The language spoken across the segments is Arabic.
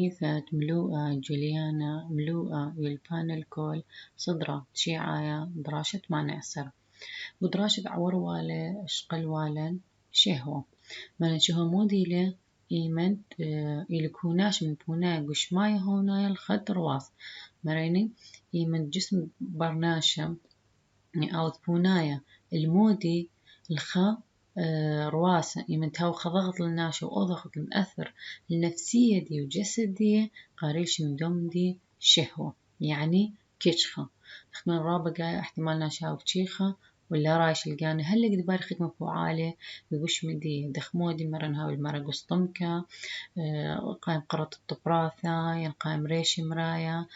ميثة ملوءة جوليانا ملوءة يلبان الكل صدرة شيعايا دراشة ما نعسر ودراشة عور والا اشقل والا شهوة من شهو موديلة إيمن إلكوناش من بوناي قشماي هوناي الخد رواس مريني إيمن جسم برناشة أو بونايا المودي الخا رواسة إيمن تاو خضغط للناشة وأضغط المأثر النفسية دي وجسد دي قاريش من دم دي شهوة يعني كيشخة نخمن رابع جاي احتمال ناشاو كيشخة ولا رايش الجاني هل قد بار خدمة فعالة بوش مدي دخمودي مرن هاو المرة قسطمكة قايم قرط الطبراثة ينقايم ريش مرايا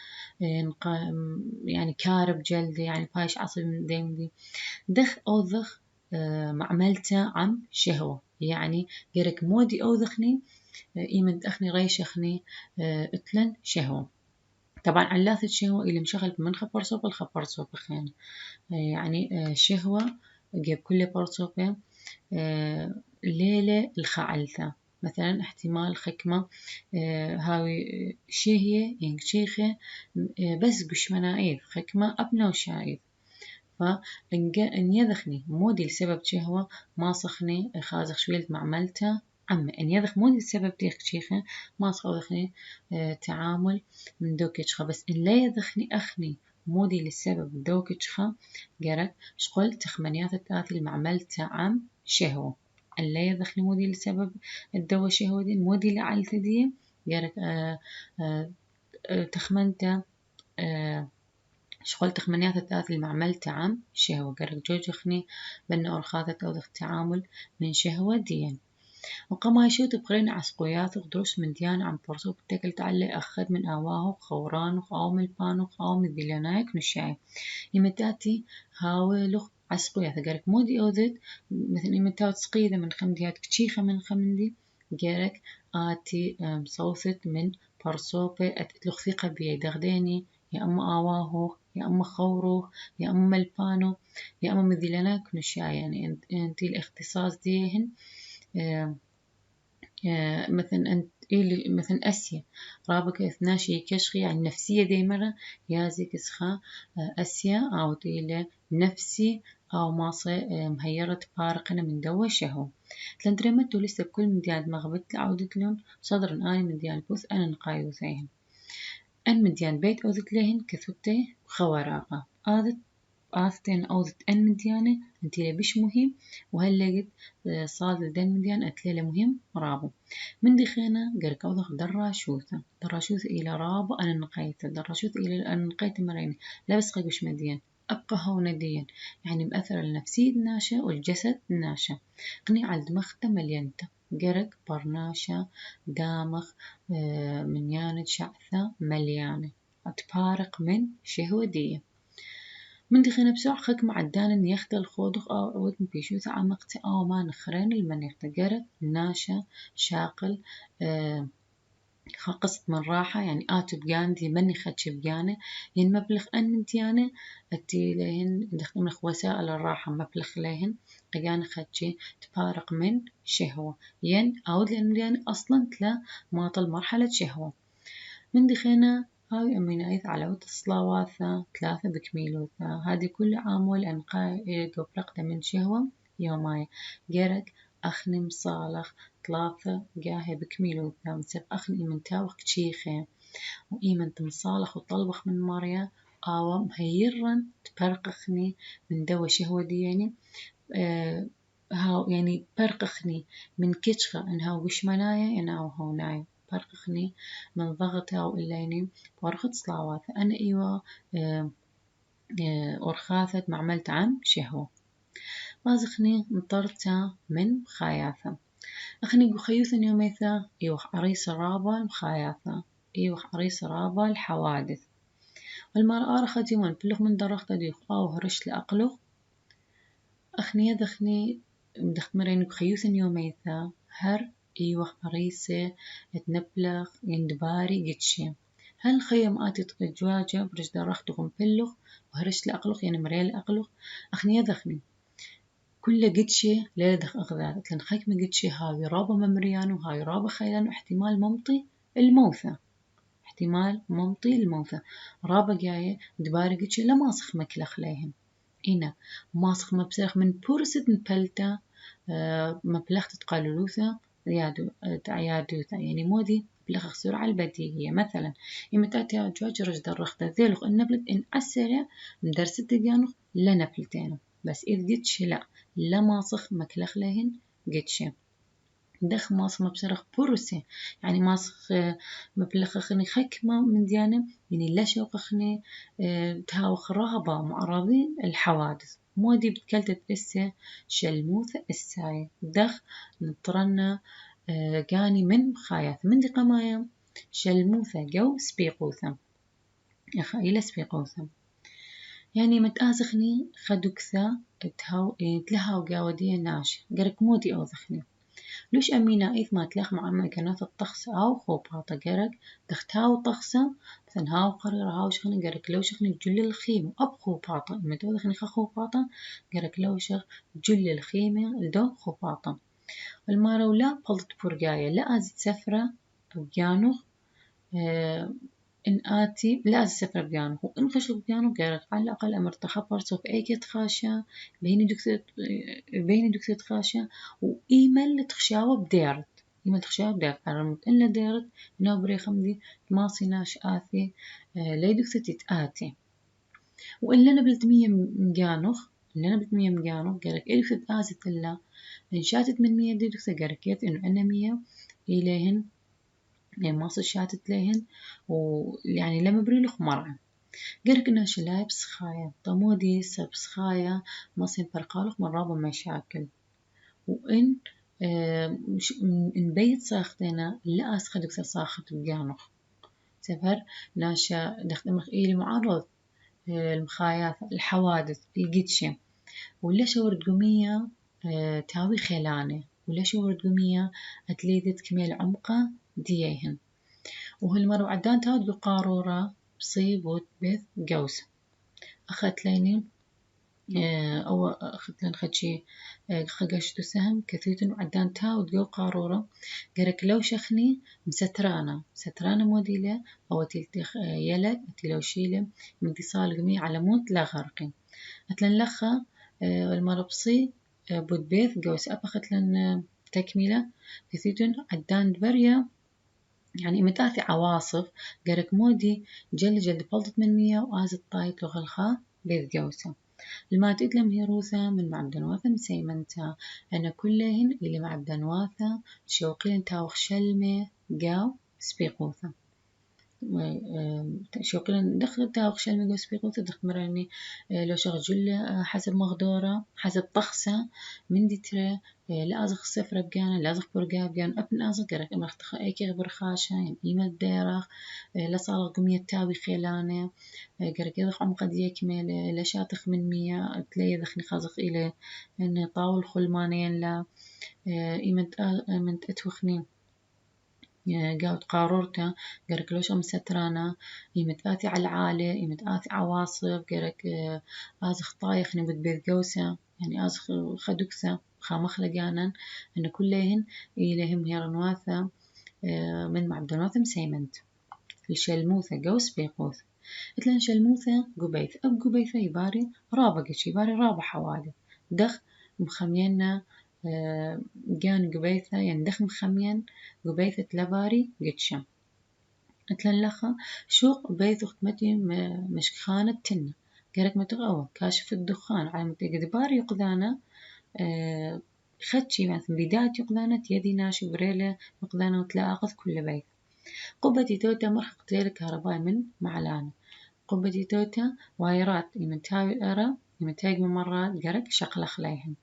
ينقايم يعني كارب جلدي يعني بايش عصب من دي دخ أو ذخ معملته عم شهوة يعني جرك مودي أو ذخني إيمن أخني ريشخني اتلن شهوة طبعا علاثة شهوة اللي مشغل بمن خبر صوب الخبر صوب خين يعني شهوة جيب كل برصوبة ليلة الخعلثة مثلا احتمال خكمة هاوي شهية يعني شيخة بس قش منايف خكمة أبنو شايف فإن يذخني مودي لسبب شهوة ما صخني خازخ شويلة معملته أما إن يذخ مودي لسبب تيخ شيخة ما صخني تعامل من دوكتشخة بس إن لا يذخني أخني مودي للسبب دوكتشخة جرت شقول تخمنيات التاتي المعملته عم شهوة إن لا يذخني مودي لسبب الدوا شهوة دي مودي لعلت دي جرت تخمنته شغل تخمنيات الثلاث المعمل تعام شهوة قرق جوجخني بأن أرخاثة أو تعامل من شهوة دين وقما يشوت بقرين عسقويات غدوش من ديان عم فرصو بتاكل تعلي أخذ من آواه خوران وخاوم البان وخاوم الديلانايك نشاي يمتاتي هاولخ عسقويات قرق مودي أوذد مثل يمتات سقيدة من خمديات كتشيخة من خمدي قرق آتي صوثت من فرصوبة أتتلخ ثقة بيدغديني يا أما آواهو يا أما خوروه يا أما البانو يا أما مذيلناك نشاي يعني أنتي الاختصاص ديهن مثلا أنت إيه مثلا أسيا رابك إثناشي كشخي يعني النفسية دي مرة يازيك إسخا أسيا أو تيلة نفسي أو ماصي مهيرة بارقنا من دوا شهو تلندرمتو لسه كل من دياد مغبت لعودت لهم صدر آني من ديان بوث أنا نقايو زيهم أن مديان بيت أوذت لهن كثبتي خواراقة آذتين أوذت أن مديانة أنتي بيش مهم وهلا قد صاد دن مديان أتليلة مهم رابو من دخينا قرق أوذخ دراشوثة إلى رابو أنا نقيته دراشوثة إلى أنا نقيته مريني لا بس قيقش مديان أبقى هون ديان يعني مأثر النفسية الناشا والجسد الناشا قني على دمخته مليانته قرق برناشا دامخ من ياند شعثة مليانة أتبارق من شهوة دي من دخينا بسوع خك معدان إن يخت الخودخ أو عود بيشوث عمقتي أو ما نخرين المنيخ تقرق ناشا شاقل قصد من راحة يعني آتو بجاندي مني خدش بجانة ين مبلغ أن من ديانة أتي لهن دخل من وسائل الراحة مبلغ لهن قيان خدشي تفارق من شهوة ين أود لأن ديانة أصلا تلا ماطل مرحلة شهوة من دخينا هاي أمينايث على ود الصلاواثة 3 بكميلوثة هذه كل عامل أنقاء قبرقة من شهوة يوماي جرك أخني مصالخ 3 جاهي بكميلوثة مسب أخني من تاوخ كشيخة وإيمن تمصالخ وطلبخ من ماريا آوام هيرن تبرقخني من دوا شهوة دي يعني هاو يعني برقخني من كتشخة إنها وش منايا إنها هوناي برقخني من ضغطها وإليني ورخت صلاوات أنا إيوة أرخاثت معملت عم شهوة مازخني مطرتا من خاياثة أخني خيوث يوميثا إيوة عريس رابا مخاياثة إيوة عريس رابا الحوادث والمرأة رخت يومن بلغ من درخت ديخ أو هرش لأقلغ أخني يدخني مدخمرين بخيوث يوميثا هر إيوة عريسة تنبلغ يندباري قتشي هل خيم آتي تقجواجة برج درخت غنبلغ وهرش لأقلغ يعني مريل أقلغ أخني يدخني كل قدشة لا يدخ أغذات لأن خيك ما قدشة هاي رابا ممريان وهاي رابا خيلان واحتمال ممطي الموثى احتمال ممطي الموثى رابا جاية دبارقتش لماسخ مكلخ ليهن إنا ماسخ مبسخ من بورست نبلتا مبلغ تقاللوثا يادوثا يعني مودي بلغ سرعة البديهية مثلا إمتى جواج رج درخت ذيلغ النبلت إن أسرع مدرسة ديانو لا نبلتين بس إذ قدش لا ماسخ مكلخ لهن قدش دخ ماسخ مبسرخ بورسي يعني ماسخ مبلغخني خكمة من ديانة يعني لا شوقخني تهاوخ رهبة معرضي الحوادث مودي بتكلتت إسه شلموثة الساية دخ نطرنا قاني من خايث من دي قمايا شلموثة جو سبيقوثة إلى سبيقوثة يعني متآزخني خدوكثا تلها وقاودية ناشي قرك مودي أوزخني لوش أمينا إيث ما تلاخ مع مكانات الطخس أو خوباطة قرك دختاو طخسة مثلا هاو قرر هاو شخني قرك لو شخني جل الخيمة أب خوباطة إما توزخني خوباطة قرك لو شخ جل الخيمة لدو خوباطة المارة ولا بلط برقاية لا أزيد سفرة بيانو إن آتي لا أزيد سفرة بيانو وإن خش بيانو قرق على الأقل أمر تخبر سوف أيك تخاشا بين دكتور تخاشا وإيميل تخشاوة بديرت إيميل تخشاوة بديرت أرمت إن لديرت نابري خمدي ماصيناش آثي لي دكتور تتآتي وإن لنا بلتمية مجانوخ لنا بلتمية مجانوخ قرق إلي في آزت الله إن شاتت من 100 دي دكتور قركيت إنه أنا 100 إليهن يعني ماصل شاتت ليهن ويعني لما بريلخ مرة قرك إنه شلاي بسخايا طمودي سبسخايا ماصين برقالخ مرابا مشاكل وإن إن بيت ساختنا لا أسخ دكتور ساخت بجانوخ سفر ناشا دخدمخ إلي معرض المخايات الحوادث القدشة ولا شورد قمية تاوي خيلانة ولا شورد قمية أتليدت كميل عمقة ديهن وهالمرة عدان تاود بقارورة بصيب وتبث جوس أخذت ليني أو أخذت لين خدشي خقشتو سهم كثيتن وعدان تاود جو قارورة قرك لو شخني مسترانة موديلة أو تلتخ يلد تلو شيلة من اتصال قمية على موت لا غرقي أتلن لخا المربصي بود بيث جوس أبخت لن تكملة كثيتن عدان بريا يعني متاثي عواصف قرك مودي جل بلطت من 100 وآزت طايت لغلخا بيث جوسة الما تقلم هيروثا من معدنواثا مسيمنتا أنا كلهن اللي معدنواثا شوقين تاوخ شلمة قاو سبيقوثا شوقين دخل تاوخ شلمة قاو سبيقوثا دخل مراني لو شغل حسب مغدورة حسب طخسة من ديتري لا أزخ سفرة بجانا لا أزخ برقا بجانا أبن أزخ قرك أما اختخ أيكي برخاشة يعني إيمة ديرخ لا صار قمية تاوي خيلانة قرك يضخ عمق ديك ميل لا شاتخ من 100 تلاقي ذخني خازخ إلى إن طاول خلمانين لا إيمة من أتوخني قاعد قارورته قرك لوش مسترانا يمتآتي على العالي يمتآتي عواصف قرك آزخ طايخ نبت بيت جوسة يعني آزخ خدوكسة خامخ لقانا إن كلهن إليهم هيرنواثة من معبدنواثة مسيمنت الشلموثة جوس بيقوث إتلان شلموثة قبيث أب قبيثة يباري رابقش يباري رابع حوادث دخ مخمينا جان قبيثة يعني دخ مخمين قبيثة لباري قدشة إتلان لخا شوق بيث أختمتي مشخانة تنة قرك متغوى كاشف الدخان على متقدبار يقذانا خدشي مثلا بداية يقذانا يدي ناشي بريلة يقذانا وتلاقظ كل بيت قبتي توتا مرخق تير كهرباء من معلانة قبتي توتا وايرات يمتاوي أرى يمتاق من مرات قرك شقلخ ليهن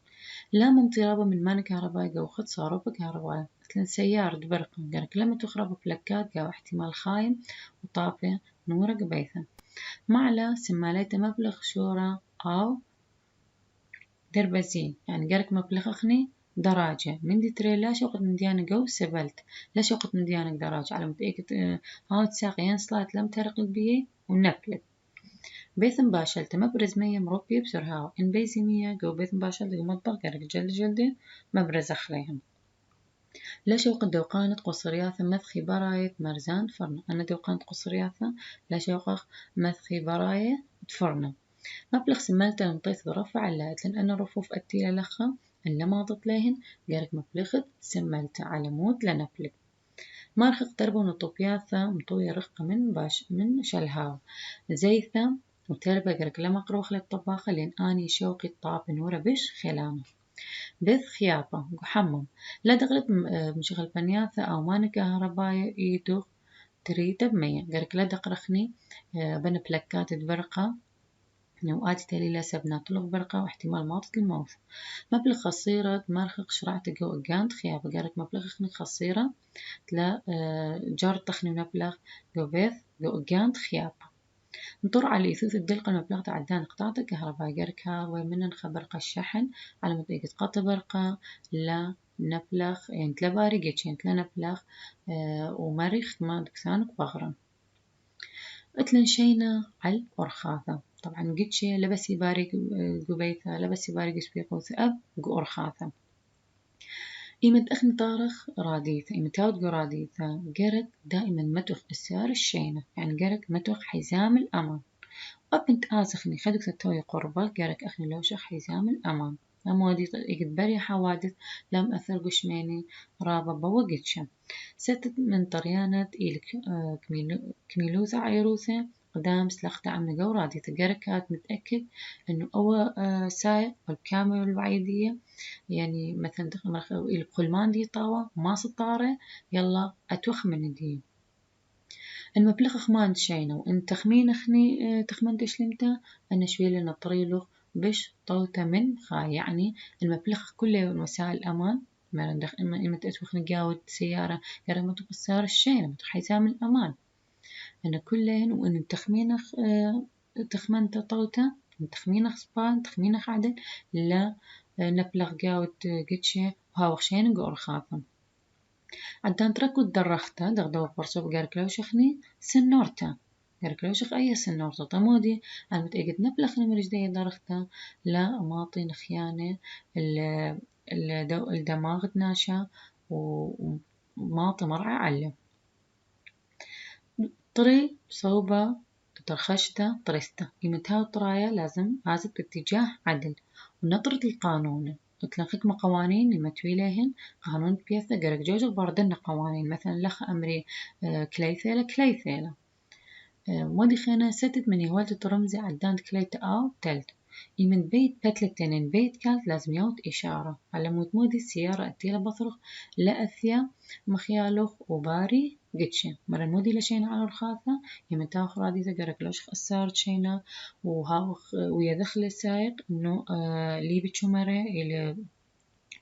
لا ممطرابة من مان كهرباء جو خد صاروب كهرباء مثلا سيارة برقم قرك لما تخرب بلكات جو احتمال خايم وطافة نورة قبيثة معلا سماليته مبلغ شورة أو دربزين يعني قرك مبلغ أخني دراجة من دي تري لا شوقت من ديانة جو سبلت لا شوقت من ديانة دراجة على متأكد هاو تساقيان صلات لم ترق البيه ونفلت بيثم باشلت مبرز مية مربي بسرهاو إن بيزي مية جو بيثم باشلت جو مطبخ قرق جلدي مبرز أخليهم لا شوق دوقانة قصرياثة مثخي براية مرزان فرنة. أنا دوقانة قصرياثة لا شوق مثخي براية تفرنة. مبلغ سمالته المطيث ظرفة علات لأن أنا رفوف أتيلة لخا إن لما ليهن قالك مبلغت سمالته على مود لنبلغ. مارخق تربو نطوبياثة مطوية رقة من شلهاو زيثة وتربة قالك لما قروخ للطباخة لين أني شوقي الطاب نورة بش خلانه. بث خياطة وحمم لا دغلت مشغل بنياثة أو ماني كهرباية إيدو تريده بمية قالك لا دقرخني بن بلكات برقة نوعات تالي سبنا طلق برقة واحتمال ما الموث. مبلغ خصيرة مرخق شرعت جو قانت خيابة قالك مبلغ خني خصيرة تلا جار تخني مبلغ جو بث جو قانت خيابة. نطر على إثوث الدلقة المبلغ عدان قطعة كهرباء قركها ومن نخبرق الشحن على مطيقة قط برقة لا نبلغ يعني تلا بارقة يعني تلا نبلغ ومريخ ما دكسانك بغرا. اتلن شينا على ورخاثة طبعا قد شي لبسي بارق قبيثة لبسي بارق سبيقوث أب قورخاثة. إيمت أخن طارخ راديثة إيمت تاود راديثة قرق دائما متوخ السيارة الشينة يعني قرق متوخ حزام الأمان. وبنت آسخني خدك تتوي قربة قالك أخني لو شخ حزام الأمان. أمودي يقد بري حوادث لم أثر قشميني رابا بوقتشا. ستة من طريانة إلك كميلوثة عيروثة قدام سلخت عم قورادي تقرك كانت متأكد إنه أول سايق والكاميرا الوعيدية يعني مثلا دخل القلمان دي طاوة ما سطارة يلا أتوخ من دي. المبلغ خمان شينا وإن تخمين خني تخمن تشلمته أنا شوي لنا طريلو بش طوته من خا يعني المبلغ كله وسائل الأمان ما ندخ إما تأتوخ نجاود سيارة قرر ما تبغى السيارة الشينة ما حزام الأمان أنا كلهن وإن تخمين تخمن طوته تخمين صبان تخمين عدل لا نبلغ جاود قتشة وهاوخشين قور خاطم. عدان تركو درخته دغدو برصوب قاركلوشخني سنورته قاركلوشخ أي سنورته طمودي أنا متأكد نبلخ نمرجدية درخته لا ماطي نخيانة الدماغ ناشا وماطي مرعى علم. طري صوبة ترخشته طريسته يمتها طرايا لازم عازب باتجاه عدل ونطرة القانون تلخك قوانين لمتويلهن قانون بيثة قرق جوجل باردنا قوانين مثلا لخ أمري كليثيلة كليثيلة مودي خينا ستت من يهوالت ترمزي عدان كليت أو تلت من بيت بتلتين بيت كالت لازم يوت إشارة على مودي السيارة أتيلا بطرق لا أثيا مخيالوخ وباري قدشة مرة مودي لشينا على الخاثة يمتى أخرى دي تقرك لوش خسارت شينا وهاوخ ويدخل السائق إنه لي بتشمرة إلى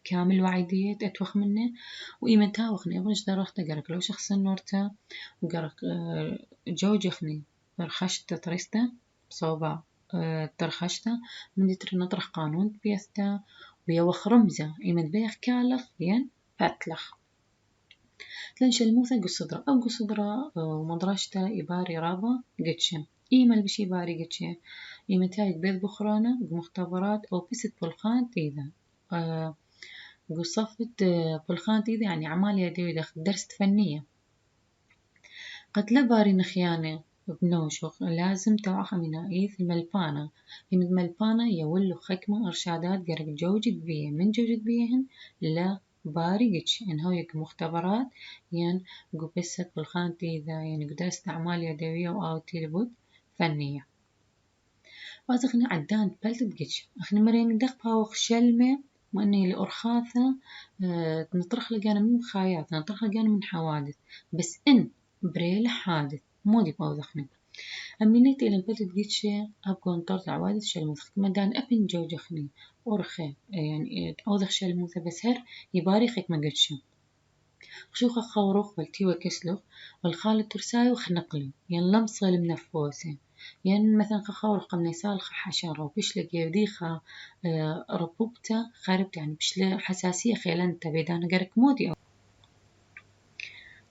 كامل وعيدية أتوخ منه وإيمتها وخني أبرش درخت قرك لو شخص نورته وقرك جوجخني برخشته ترسته بصوبة ترخشته من دي نطرح قانون بيسته ويوخ رمزة إيمت بيخ كالخ ين فاتلخ تلنش الموثة قصدرة أو قصدرة ومدرشته إباري رابا قدشم إيمل بشي باري قدشة إيمتها بيذ بخرانة بمختبرات أو بست بلخان تيذا قصفت بلخان تيذا يعني عمال يدوي داخل درس فنية قد لباري نخيانة بنوشخ لازم توعخ من إيث الملبانة يمد ملبانة يولو خكمة إرشادات قرق جوجد بيه من جوجد بيهن لا باري قدش إن هو يك مختبرات ين قبست بالخان تيذا يعني قدرست أعمال يدوية أو تيلبود فنية وأزخني عدان بلتت قدش أخني مرين دق باوخ شلمة وأني لأرخاثة نطرح لقانا من خايات نطرح لقانا من حوادث بس إن بريل حادث مودي باوذخني أمينيت إلى بلد قدشة أبقى نطرت عوادث شلموث مدان أبن جوجخني أرخي يعني أوذخ شلموثة بس هر يباريخك ما قدشة خشوخ خوروخ والتي وكسلوخ والخالد ترساي وخنقلي ين لمصة المنفوسة ين مثلا خوروخ قمنا يسال حشرة وبشلك يوديخا ربوبته خاربت يعني بشل حساسية خيلانتا بيدانا قرك مودي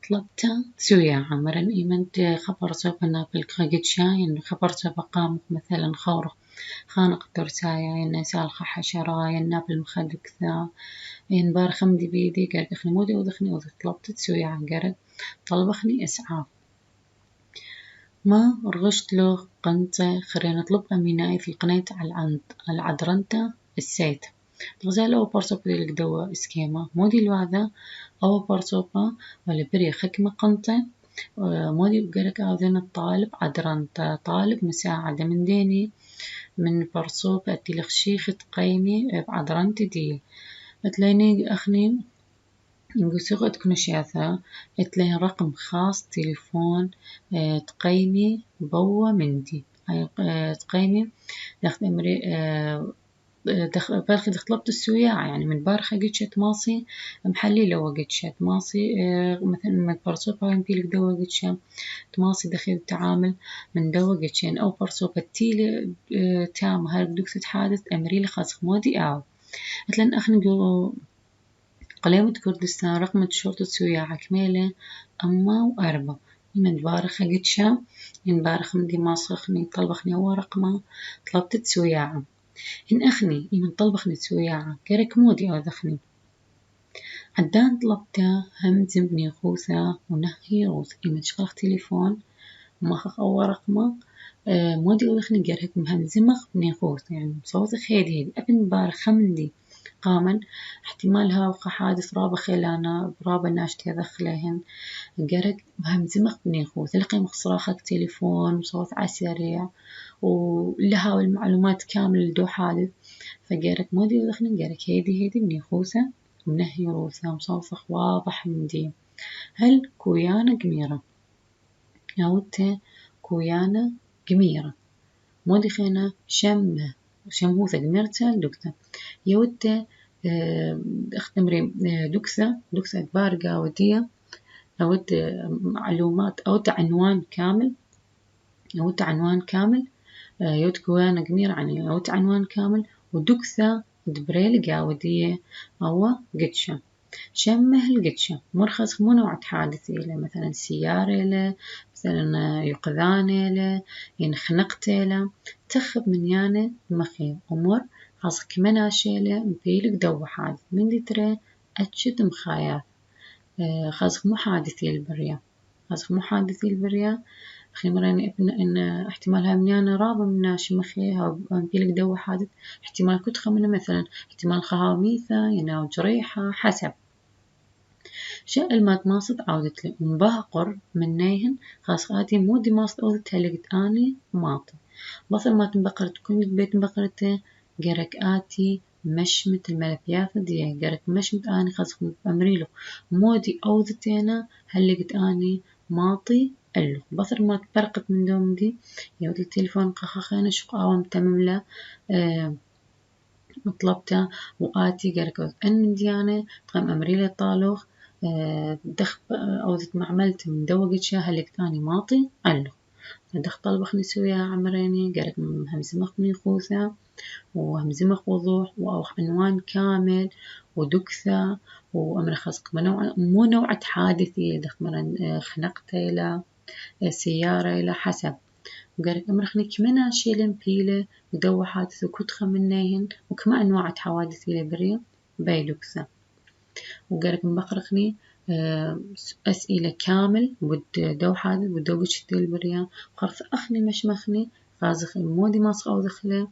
طلبتا سويا عمرا إيمنت خبر سوبنا بالقاقد شاين خبر سوبا قامك مثلا خوروخ خانق الترسايا ين سالخة حشرة ين ناب المخد كثا ين بار خمدي بيدي قرق أخني مودي ودخني ودخ طلبت تسويعة قرق طلبخني إسعاف ما رغشت له قنطة خرين طلب أميناي في القناة على العدرنتا السيت غزال أو برصوبة القدوة إسكيما مودي الوعدة أو برصوبة ولا بري خكمة قنطة مودي بقرك أذن الطالب عدرنتا طالب مساعدة من ديني من برصوبة التلخشيخ تقيمي بعدرنت دي تلاقيني أخني نقول كنشياثا تلاقي رقم خاص تليفون تقيمي بوا مندي تقيمي دخل أمري بارخي طلبت السوياعة يعني من بارخة قد شت ماصي محلي لو قد شت ماصي مثلا من برصوبة يمكيلك دوا قد شت ماصي دخل التعامل من دوا قد شين أو برصوبة تيلي تام هاي بدك تتحادث أمري لخاص مودي أو مثلا أخن قليمة كردستان رقم شرطة سوياعة كميلة أما وأربعة من بارخة قد شا من بارخ مدي ماصخني طلبخني هو رقمه طلبت سوياعة إن أخني من طلبخني سوياعة كرك مودي أو ذخني عدان طلبته هم زمبني خوثة ونهي روث من شغلخ تليفون ما خخ أول رقمه مودي أو ذخني قرك مهم زمخ بني خوث يعني صوت هيدي أبن بارخ خمندي قامن احتمالها وقع حادث رابا خيلانا برابا ناشتي ذخلهن قرق مهم زمخ بني خوث لقي مخصراخك تليفون وصوت عسريع ولها المعلومات كاملة لدو حادث فقرق مودي ودخن قرق هيدي بني خوثة منهي روثة مصوصخ واضح من دي هل كويانا قميرة أوته كويانا قميرة مودي خينا شمهوثة قميرتا دكتا يوته اختمري دكسة بارقة ودية أود معلومات أو عنوان كامل أو عنوان كامل يود كوانا قمير يعني أو عنوان كامل ودكثة دبريل قاودية أو قدشة شمه القدشة مرخص مو نوع حادث له مثلا سيارة له مثلا يقظان له ينخنقت له تخب من يانا مخيم أمور خاص كمنا شيله مبيلك دو حادث من دي ترى أتشد مخايات خاص مو حادثي البرية خاص مو حادثي البرية أخي مرة إن احتمالها من أنا رابة من شمخي أو بيلك دوا حادث احتمال كتخة منه مثلا احتمال خهاميثة يناو جريحة حسب شاء المات ماصد عودت لي مبهقر من نيهن خاص آتي مودي ماصد عودتها لقيت آني ماطي بصل ما تنبقرت كنت بيت مبقرته قرك آتي مشمت الملفيات دي قرك مشمت آني خاص أمريلو مودي أوذتينا هل لقيت آني ماطي ألو بصر ما تبرقت من دوم دي يود التليفون قخخينا شقاوم تمملا طلبته وآتي قرك أن من ديانة تقام أمريلي طالوخ دخ أوذت معملت من دوقت شا هل لقيت آني ماطي ألو دخ طلبخ نسويها عمريني قالك همزمخ من خوثة وهمزمخ وضوح وأوخ عنوان كامل ودكثة وأمر خاصك مو نوع حادثي دخ مرن خنقته إلى سيارة إلى حسب وقالك أمر خنك منا شيلن بيلة ودو حادث وكتخة منهن وكما أنواع حوادث إلى برية بايدكثة وقالك مبخرخني أسئلة كامل بود دو حادث بدو بشتي البرية وخرث أخني مش مخني غازخ مودي ماصخ أو دخله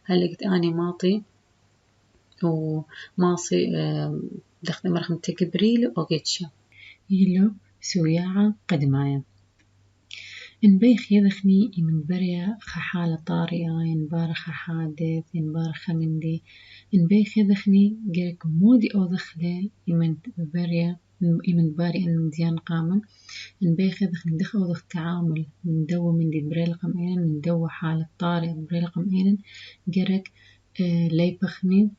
هل لقيت أني ماطي وماصي دخل مرخم تكبريل أو قيتشا يلو سوياعة قدمايا إن بيخ يدخني من بريا خحالة طارئة ينبار حادث ينبار خمندي إن بيخ يدخني قالك مودي أو دخله يمن بريا يمن باري إن ديان قامن إن بيخ يدخني دخل ودخ تعامل من دو من دي بريل قمعين من دو حالة طارئة بريل قمعين قالك لي بخني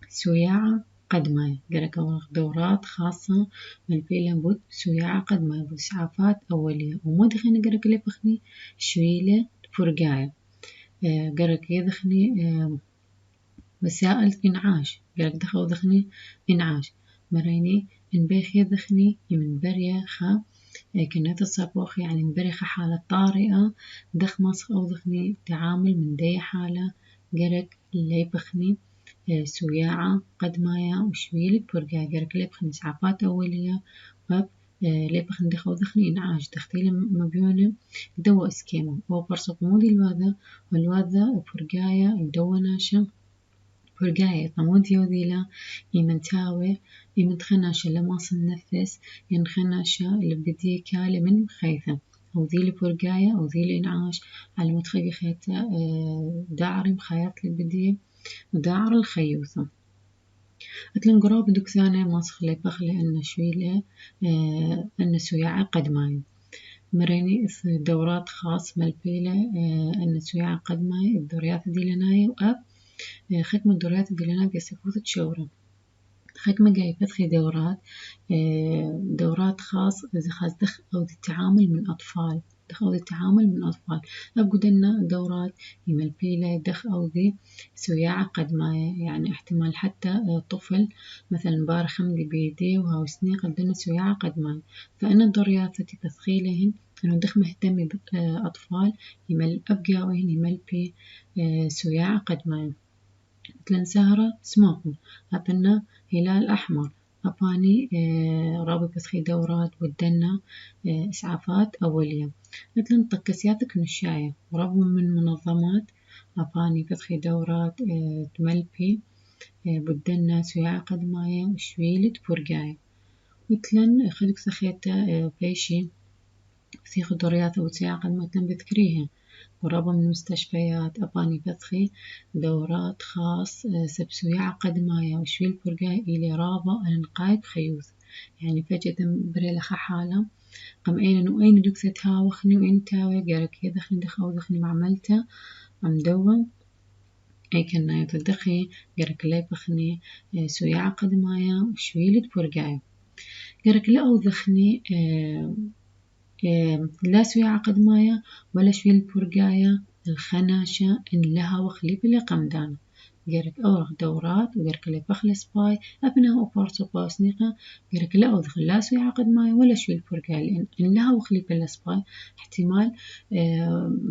سوياعة قدماي قالك دورات خاصة من بيلن بود سوياعة قدماي بود إسعافات أولية ومدخني قالك لي بخني شويلة فرقاية قالك يدخني وسائل إنعاش قالك دخل ودخني إنعاش مريني إن بيخ يدخني من بريا خا كنيت الصابوخ يعني مبرخة حالة طارئة دخ مصخ أو ذخني تعامل من دي حالة قرق اللي بخني سوياعة قد مايا وشويل برقا قرق اللي بخني إسعافات أولية وب اللي بخني دخ أو ذخني إنعاش دختيل مبيونة دوا إسكيمو وبرصق مودي والواذا برقايا الدوناشة برقايا طمود يوذيلا يمن تاوي يمن تخناشة لماص النفس ين خناشة اللي بديكا لمن خايفة أو ذي برقايا أو ذي إنعاش على متخيبي خيتا داعر مخيات لبدي وداعر الخيوثة أتلن قراب دوك ثاني ماسخ لي بخلي أن شويلة أن سوياعة قد ماي مريني في دورات خاص ملبيلة أن سوياعة قد ماي الدوريات دي لناي وأب ختم الدورات دي لنا بيسفوث تشورة ختم جاي فتخي دورات خاص إذا خاص دخ أو التعامل من أطفال دخ أو التعامل من أطفال أبقد لنا دورات يمل بيلة دخ أو ذي سوياعة قد ما يعني احتمال حتى طفل مثلا بارخ مدي بيدي وهاو سني قد لنا سوياعة قد ما فأنا الدوريات في تثخيلهن إنه دخ مهتم بأطفال يمل أبقى وهن يمل بي سوياعة قد ما مثلا سهرة سموكن أبنا هلال أحمر أباني رابط بسخي دورات ودنا إسعافات أولية مثلا طكسياتك نشاية ورب من منظمات أباني بسخي دورات تملبي بدنا سياعة قدماية وشويلة برقاية مثلا خلق سخيتا بيشي سيخ دوريات أو سياعة قدماية مثلا بذكريها ورابا من المستشفيات أباني بثخي دورات خاص سبسوياعة قدمايا وشوي البرقاي إلي رابا الانقايد خيوث يعني فجأة بريلة حالة قم أين دكتها وخني وين تاوي قالك يدخني دخو دخني معملته عم دوم أي كنا يتدخي قالك لا بخني سوياعة قدمايا وشوي البرقاي قالك لا أوذخني لا سويعة قدمايا ولا شوي البرقايا الخناشة إن لها وخلي بلا قمدان قرك أورغ دورات وقرك اللي بخلص باي أبنها وبارسو باسنيقة قرك لا أودخل لا سويعة قدمايا ولا شوي البرقايا إن لها وخلي بلا سباي احتمال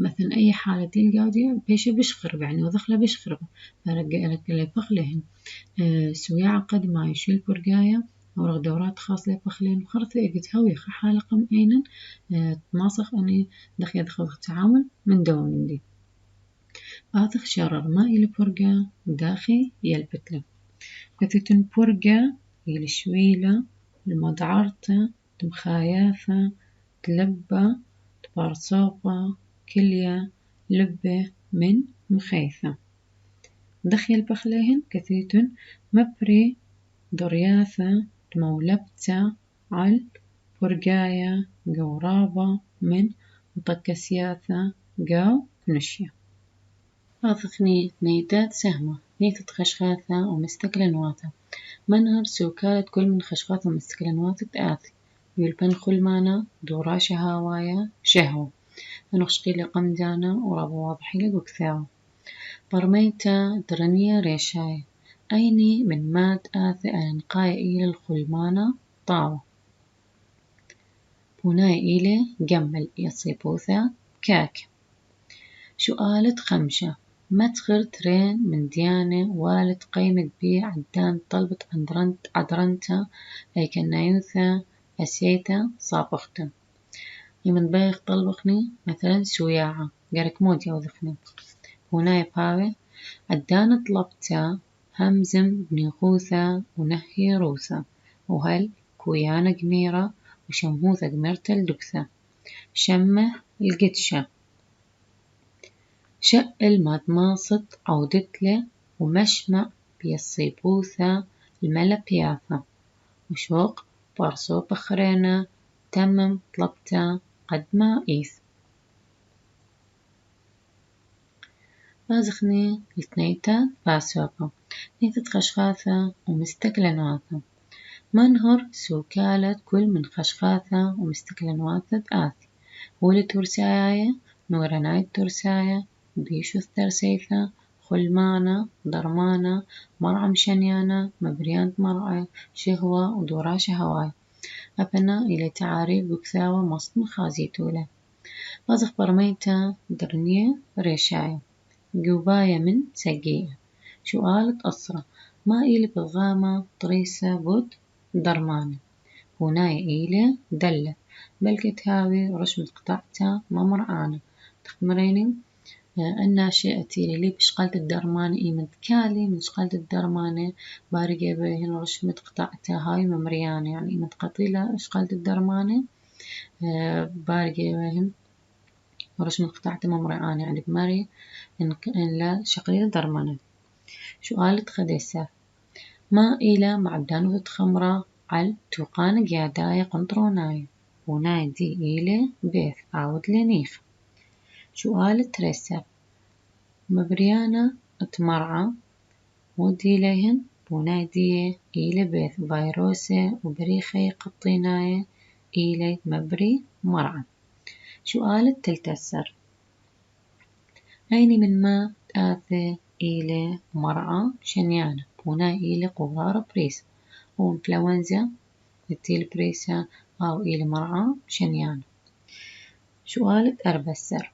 مثلا أي حالة تلقاودي بيشة بشخرب يعني وذخلة بشخرب فرقلك اللي بخلهن سويعة قدمايا شوي البرقايا ورغ دورات خاصة بخلين وخرث إجت هوي حالقة أينا تماسخ أني دخل تعامل من دوام من دي آثخ شرر ما إلى برقة داخي يلبتله كتتن برقة إلى شويلة المدعرتة تمخايافة تلبة تبارصوبة كلية لبة من مخيثة دخي البخلهن كثيتن مبري درياثة تمولبتة عل برقاية قورابة من مطكسياثة قاو نشيا آثخني نيتات سهمة نيتت خشخاثة ومستقلنواثة منهر سوكالة كل من خشخاثة ومستقلنواثة آثي يلبن خل مانا دوراشة هاوايا شهوة أنخشقي لقمدانا ورابو واضحي لقكثاوة برميتا درنيا ريشاي أيني من مات آثي أنقاي إلى الخلمانة طاوة بناي إلي جمل يصيبوثا كاك سؤالة خمشة متخر ترين من ديانة والد قيمة بي عدان طلبت عدرنتا أي كنايوثا أسيتا صابختا يمن بايخ طلبخني مثلا سوياعة قارك موت يوذخني هناي باوي عدان طلبتا همزم بنيخوثا ونهي روثا وهل كويانا قميرة وشمهوثا قميرتا الدكثا شمه القدشة شقل مادماصت عودتله ومشمع بيصيبوثا الملا بياثا وشوق بارسو بخرينا تمم طلبتا قد ما إيث بازخني التنيتا باسوبا نيتت خشخاثة ومستقلنواثة منهر سوكالة كل من خشخاثة ومستقلنواثة آثي هولي تورسايا نورناي تورسايا بيشو الثرسيثة خلمانة ضرمانة مرعى مشنيانة مبريانت مرعى شهوة ودوراشة هواي أبنا إلى تعاريف بكثاوة مصن خازيتولة بازخ برميتا درنية ريشاية قوباية من سقية شوالة أصرة ما إلي بالغامة طريسة بود درمانة هناي إلي دلة بلكت هاوي رشمة قطعتا ما مرعانة تخمريني الناشئة تيلي لي بشقالة الدرمانة إيمن كالي من شقالة الدرمانة بارقة بهن رشمة قطعتا هاي ممريانة يعني إيمن قطيلة شقالة الدرمانة بارقة بهن رشمة قطعتا ممريانة يعني بماري إن لا شقيلة درمانة شو قالت خديسة ما إلى معدن خمرة على توقان قياداية قنطروناي وناي دي إلى بيث عاود لنيخ شو قالت رسب مبريانا اتمرعى ودي لهن ونادي إلى بيث فيروسة وبريخي قطيناي إلى مبري مرعى شو قالت تلتسر عيني من ما تآثي إلى مرعى شنيانة وناي إلى قرار بريس وإنفلونزا التيل بريسة أو إلى مرعى شنيانة شو قالت أربسر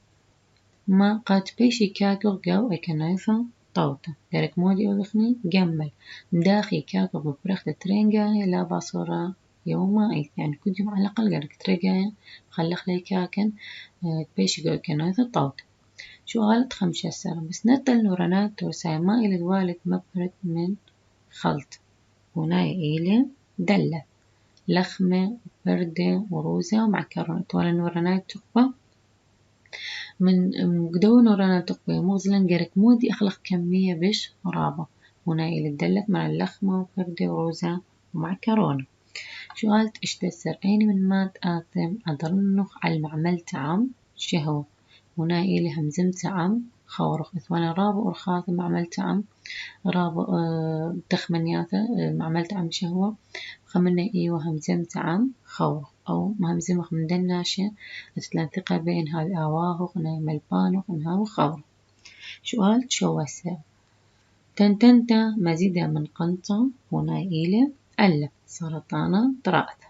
ما قد بيشي كاكو جو اكنايفا طوطة درك مودي أذخني جمل داخي كاكو ببرخت ترينجا لا باصورة يوما أي يعني كل يوم على الأقل قالك تريجا خلخ لي كاكن بيشي جو اكنايفا طوطة شو قالت خمسة سر بس نتل نورانات توساي ما إلى الوالد مبرد من خلط وناي إلى دلة لخمة وبردة وروزة ومعكرونة ولا نورانات تقبى من قدون ورانا تقوي مغزلا جرك مودي أخلق كمية بش رابة هنا إلى الدلت مع اللخمة وفردة وروزة ومعكرونة شو قالت إيش تسر أيني من ما تآثم أدرنخ على المعمل تعم شهوة هنا إلى همزم تعم خورخ إثوانا رابة ورخاث معمل تعم رابة تخمنياثة معمل تعم شهوة خمنا إيوه همزم تعم خورخ أو مهمزم خمدن ناشئ تتلنثقة بين هاي آواهو نايم البانو هاو خور سؤال شوسة تنتنتا مزيدة من قنطة ونايلة ألف سرطانة طرأت